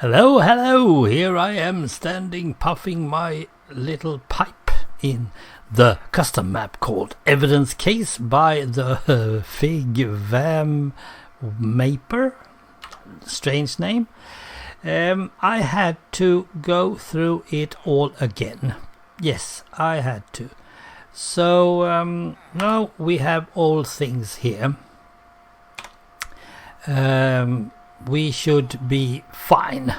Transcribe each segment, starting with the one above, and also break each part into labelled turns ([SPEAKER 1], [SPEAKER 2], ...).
[SPEAKER 1] Hello, hello, here I am standing puffing my little pipe in the custom map called Evidence Case by the DaFigVam Maper. Strange name. I had to go through it all again. Yes, I had to. So now we have all things here. We should be fine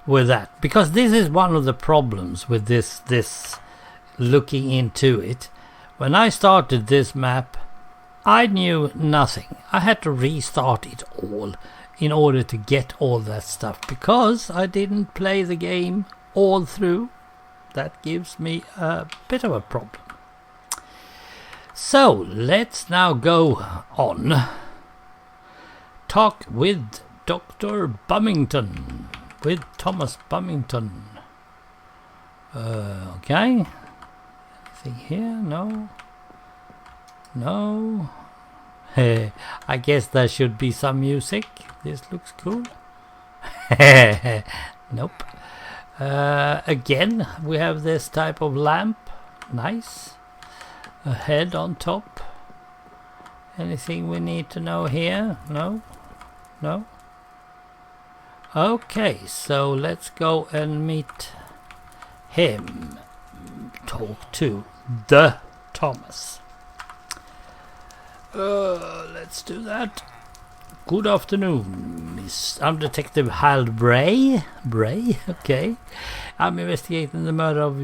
[SPEAKER 1] with that, because this is one of the problems with this looking into it. When I started this map, I knew nothing. I had to restart it all in order to get all that stuff, because I didn't play the game all through. That gives me a bit of a problem. So let's now go on. Talk with Dr. Bummington, with Thomas Bummington. Okay. Anything here? No. No. Hey, I guess there should be some music. This looks cool. Nope. Again, we have this type of lamp. Nice. A head on top. Anything we need to know here? No. No. Okay, so let's go and meet him. Talk to the Thomas. Let's do that. Good afternoon, I'm Detective Hal Bray. Bray, okay. I'm investigating the murder of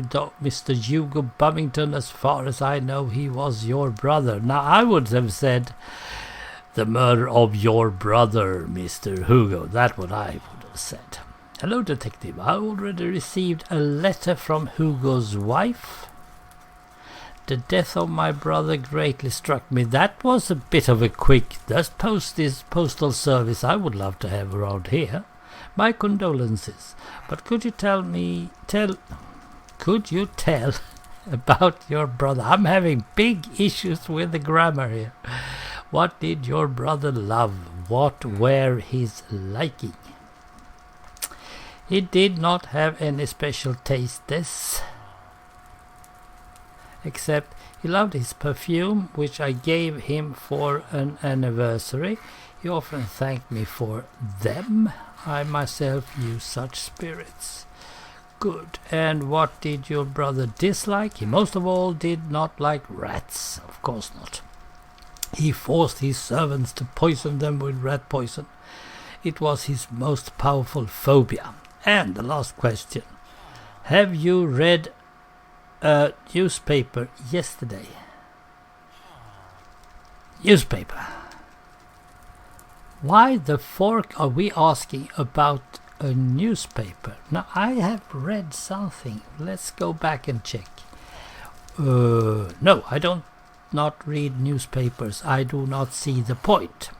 [SPEAKER 1] Mr. Hugo Bummington. As far as I know, he was your brother. Now, I would have said the murder of your brother, Mr. Hugo. That's what I would have said. Hello, Detective. I already received a letter from Hugo's wife. The death of my brother greatly struck me. That was a bit of a quick. This postal service I would love to have around here. My condolences. But could you tell about your brother? I'm having big issues with the grammar here. What did your brother love? What were his liking? He did not have any special tastes, except he loved his perfume, which I gave him for an anniversary. He often thanked me for them. I myself use such spirits. Good. And what did your brother dislike? He most of all did not like rats. Of course not. He forced his servants to poison them with rat poison. It was his most powerful phobia. And the last question. Have you read a newspaper yesterday? Newspaper. Why the fork are we asking about a newspaper? Now, I have read something. Let's go back and check. No, I don't not read newspapers. I do not see the point.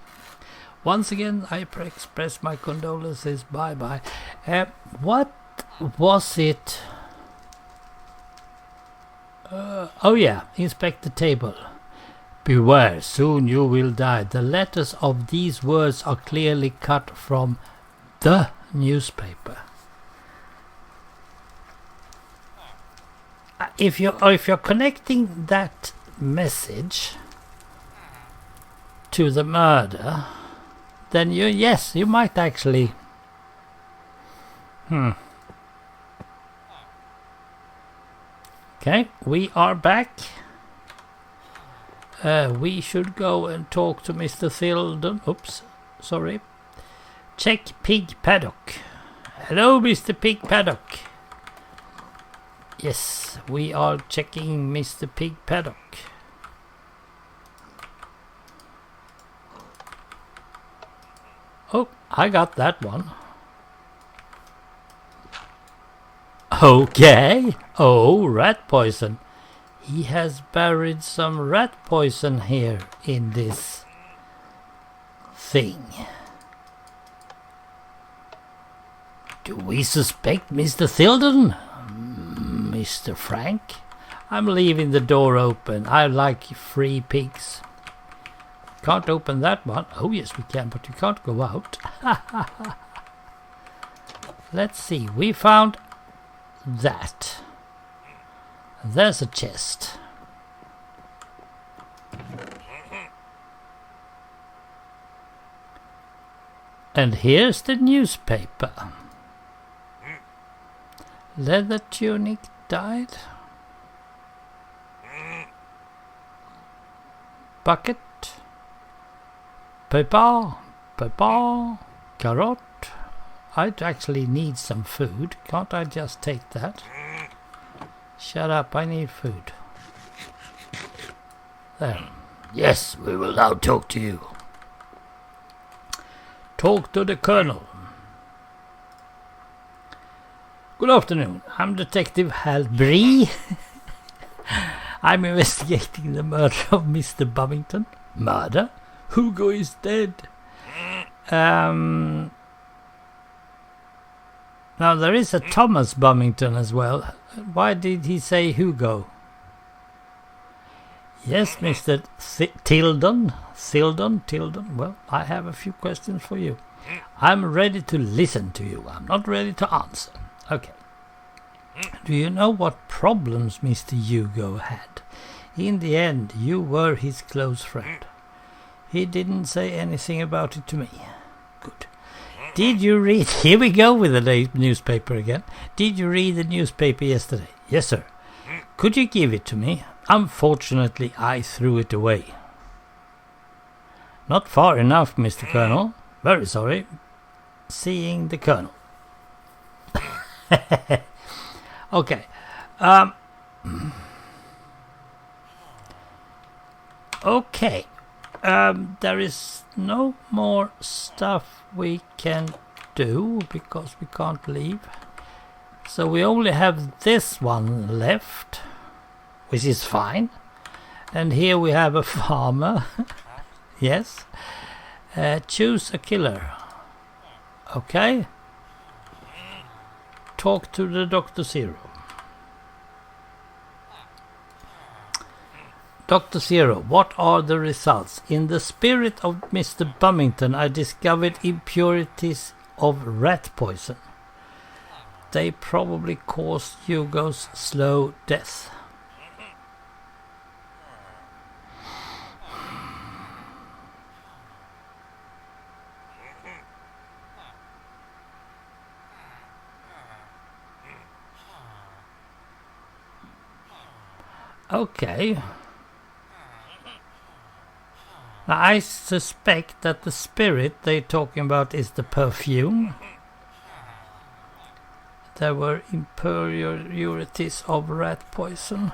[SPEAKER 1] Once again, I express my condolences. Bye-bye. What was it? Oh yeah, inspect the table. Beware, soon you will die. The letters of these words are clearly cut from the newspaper. If you're connecting that message to the murder, then you might actually Okay, we are back. We should go and talk to Mr. Thildon. Oops, sorry. Check Pig Paddock. Hello, Mr. Pig Paddock. Yes, we are checking Mr. Pig Paddock. Oh, I got that one. Okay. Oh, rat poison. He has buried some rat poison here in this thing. Do we suspect Mr. Thildon? Mr. Frank? I'm leaving the door open. I like free pigs. Can't open that one. Oh yes we can, but you can't go out. let's see. We found that. There's a chest. And here's the newspaper. Leather tunic dyed. Bucket. Paper. Carrot. I'd actually need some food. Can't I just take that? Shut up, I need food. There. Yes, we will now talk to you. Talk to the Colonel. Good afternoon. I'm Detective Hal Bree. I'm investigating the murder of Mr. Bummington. Murder? Hugo is dead. Now there is a Thomas Bummington as well. Why did he say Hugo? Yes, Mr. Tilden. Well, I have a few questions for you. I'm ready to listen to you. I'm not ready to answer. Okay. Do you know what problems Mr. Hugo had? In the end, you were his close friend. He didn't say anything about it to me. Good. Did you read... Here we go with the newspaper again. Did you read the newspaper yesterday? Yes, sir. Could you give it to me? Unfortunately, I threw it away. Not far enough, Mr. Colonel. Very sorry. Seeing the Colonel. Okay. Okay. There is no more stuff we can do because we can't leave. So we only have this one left, which is fine. And here we have a farmer. Yes. Choose a killer. Okay. Talk to the Dr. Zero. Dr. Zero, what are the results? In the spirit of Mr. Bummington, I discovered impurities of rat poison. They probably caused Hugo's slow death. Okay. Now I suspect that the spirit they're talking about is the perfume. There were impurities of rat poison.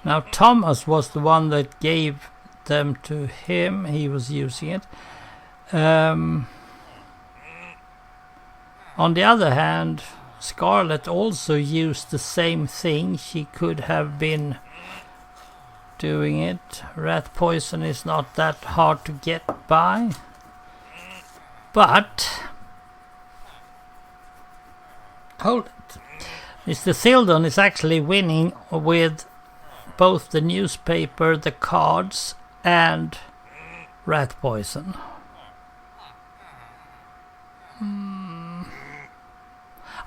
[SPEAKER 1] Now Thomas was the one that gave them to him. He was using it. On the other hand, Scarlett also used the same thing. She could have been doing it. Rat poison is not that hard to get by. But hold it. Mr. Sildon is actually winning with both the newspaper, the cards, and rat poison.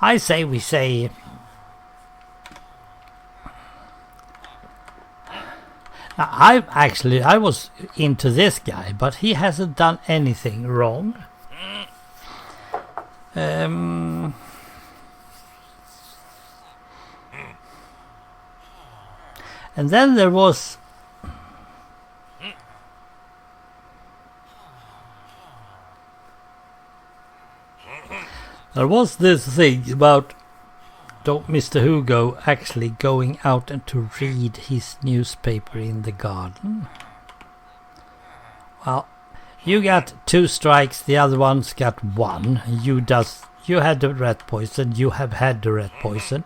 [SPEAKER 1] I say we say... I was into this guy, but he hasn't done anything wrong. And then there was... There was this thing about Mr. Hugo actually going out and to read his newspaper in the garden. Well, you got 2 strikes, the other one's got 1. You had the rat poison, you have had the rat poison.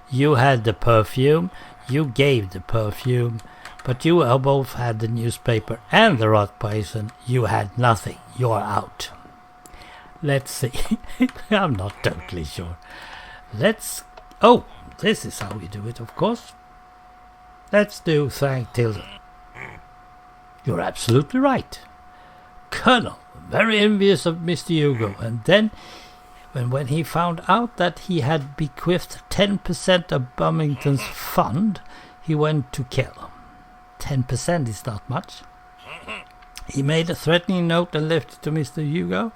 [SPEAKER 1] You had the perfume, you gave the perfume, but you both had the newspaper and the rat poison. You had nothing, you're out. Let's see. I'm not totally sure. Oh, this is how we do it, of course. Let's do thank Tilden. You're absolutely right. Colonel, very envious of Mr. Hugo. And then And when he found out that he had bequeathed 10% of Bumington's fund, he went to kill. 10% is not much. He made a threatening note and left it to Mr. Hugo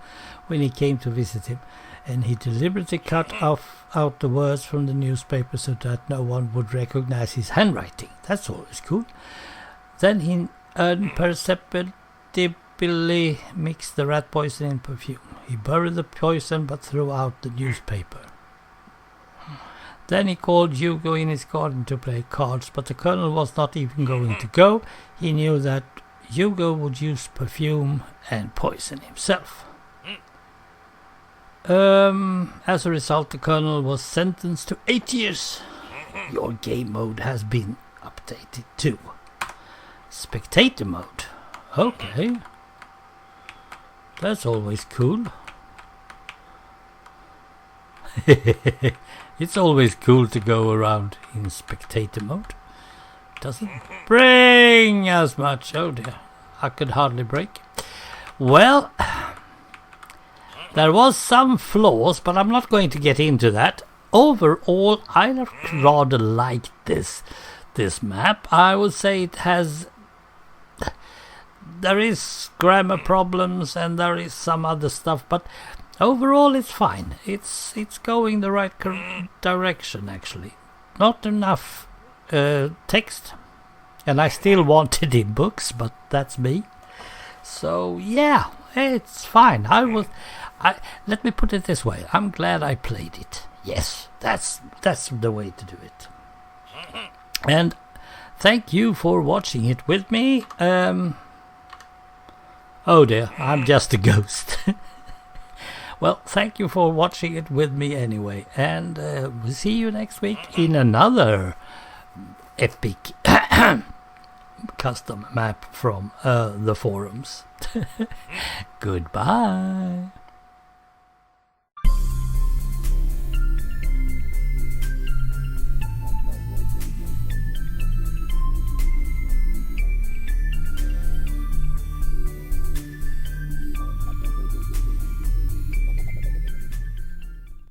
[SPEAKER 1] when he came to visit him, and he deliberately cut out the words from the newspaper so that no one would recognize his handwriting. That's always cool. Then he imperceptibly mixed the rat poison in perfume. He buried the poison but threw out the newspaper. Then he called Hugo in his garden to play cards, but the colonel was not even going to go. He knew that Hugo would use perfume and poison himself. As a result, the colonel was sentenced to 8 years. Your game mode has been updated too. Spectator mode. Okay. That's always cool. It's always cool to go around in spectator mode. Doesn't bring as much. Oh dear, I could hardly break. Well, there was some flaws, but I'm not going to get into that. Overall, I rather like this map. I would say it has... There is grammar problems and there is some other stuff, but overall it's fine. It's going the right direction actually. Not enough text, and I still want it in books, but that's me. So yeah, it's fine. Let me put it this way. I'm glad I played it. Yes, that's the way to do it. And thank you for watching it with me. Oh dear, I'm just a ghost. Well, thank you for watching it with me anyway, and we'll see you next week in another epic custom map from the forums. Goodbye.